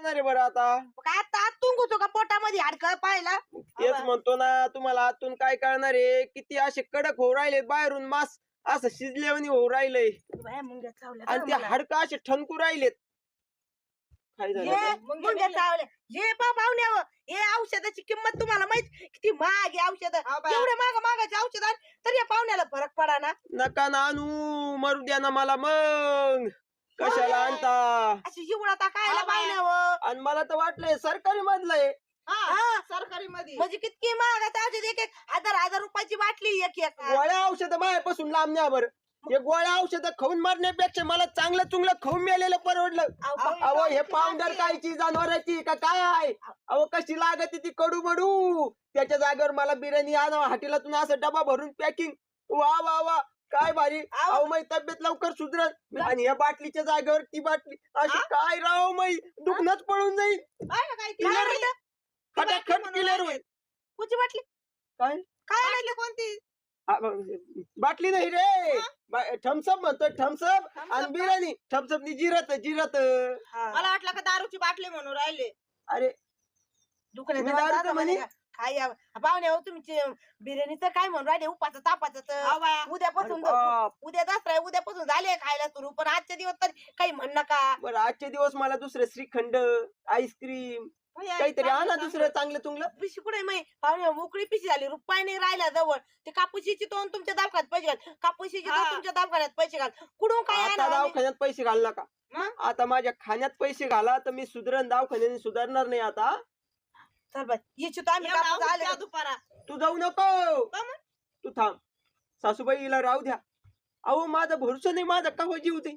करणार आहे बरं आता? काय आता आतून घुसू का पोटामध्ये हाडकं पाहिला? तेच म्हणतो ना तुम्हाला, आतून काय करणार आहे? किती असे कडक होऊ राहिले, बाहेरून मांस असं शिजल्यावानी होऊ राहिलंय बाया मुंग्या चावल्या आणि गं ते मला. हाडकं असे ठणकू राहिलेत. काय झालं हे काय? मुंग्या चावल्या. हे पाहुण्यावर हे औषधाची किंमत तुम्हाला माहित किती महाग आहे औषध? एवढे मागाचे औषध तरी या पाहुण्याला फरक पडा ना. नका ना आणू, मरू द्या ना मला मग. कशाला आणता? अशी जीवळा टाकायला पाहुण्यावर. आणि मला तर वाटलंय सरकारी मधलंय. सरकारी मध्ये म्हणजे किती महागाचं औषध? एक हजार रुपयाची बाटली एक गोळ्या औषध बाहेरपासून लांब न्या बरं. हे गोळ्या औषध खाऊन मारण्यापेक्षा मला चांगलं चुंगलं खाऊन मेलेलं परवडलं. अहो हे पावडर कायची, जनावरांची का काय? अहो कशी लागते ती कडू बडू. त्याच्या जागेवर मला बिर्याणी आणावं हॉटेलातून, असं डबा भरून पॅकिंग. वा वा वा काय भारी. अहो माझी तब्येत लवकर सुधरल. आणि या बाटलीच्या जागेवर ती बाटली अशी काय राव, मै दुखणंच पळून जाईल. खटाखट क्लिअर होईल. कुठची बाटली? काय काय कोणती बाटली नाही रे, थम्सअप म्हणतोय. थम्सअप आणि बिर्याणी. थम्सअप नि जिरत मला वाटलं का दारूची बाटली म्हणून राहिले. अरे दुखण्याचं म्हणे काय पाहुणे हो तुमची बिर्याणीचं काय म्हणून राहिले? उपाचं तापाचं उद्यापासून उद्या दसरा, उद्यापासून झाले खायला सुरू. पण आजच्या दिवस तर काही म्हण नका. बरं आजचे दिवस मला दुसरं श्रीखंड, आईस्क्रीम काहीतरी आणा दुसरं चांगलं तुंगलं. पिशी कुठे माही पाहुणे? मोकळी पिशी झाली, रुपये नाही राहिला जवळ. ते कापूशीची तोंड तुमच्या दवाखान्यात पैसे घाल, कापूशीची तोंड तुमच्या दवाखान्यात पैसे घाल. कुठून काय आता दवाखान्यात पैसे घाल नका. आता माझ्या खाण्यात पैसे घाला तर मी सुधरण. दवाखान्याने सुधारणार नाही आता. चल बाय याची तो आम्ही कापूस आले दुपारा. तू जाऊ नको, तू थांब. सासूबाईला राहू द्या. अहो माझा भरोसा नाही, माझा कवा जीव दे.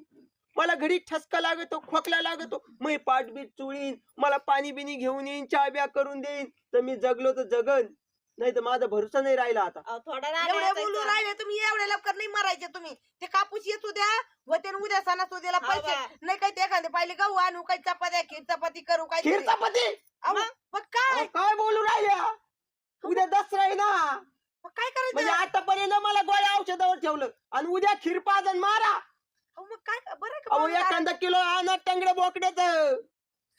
मला घडी ठसका लागतो, खोकला लागतो, मी पाठबीट चुळीन, मला पाणी बिनी घेऊन येईन, चहा ब्या करून देईन, तर मी जगलो तर जगन. नाही तर माझा भरोसा नाही राहिला आता. एवढे बोलून राहिले तुम्ही, एवढे लवकर नाही मारायचे तुम्ही. ते कापूस येतो द्या व ते उद्या सणासुदीला पैसे नाही. काही ते एखादे पाहिले गहू आणू, काही चपात्या खीर चपाती करू. काय खीर चपाती? मग काय काय बोलू राहिल्या? उद्या दसरा आहे ना, काय करायचं? म्हणजे आतापर्यंत मला गोळ्या औषधावर ठेवलं आणि उद्या खीर पाजन मारा. मग काय बरं एखादा किलो आणा टंगडं बोकड्याचं.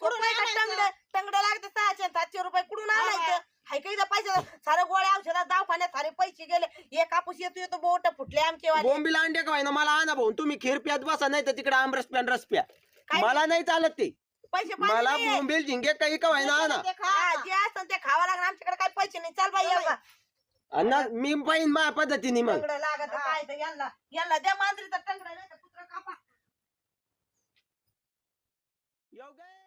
टंगडं लागतं 600-700 रुपये. कुठून आणायचं? हाय काही पैसे सारे गोळ्या औषधात दवाखान्यात सारे पैसे गेले. हे कापूस येतो बोट फुटले आमचे. बोंबीला अंडे का ना मला आणा भाऊ. तुम्ही खीर प्यात बसा, नाही तर तिकडे आमरस प्या रस प्या. मला नाही चालत ते. पैसे मला बोंबील झिंगे काही का व्हायना आणा. जे असं ते खावं लागणार. आमच्याकडे काही पैसे नाही. चाल बाई अण्णा मी पाहिन माझ्या पद्धतीने. मग लागत काय यांना द्या मांजरीचा टंगडा.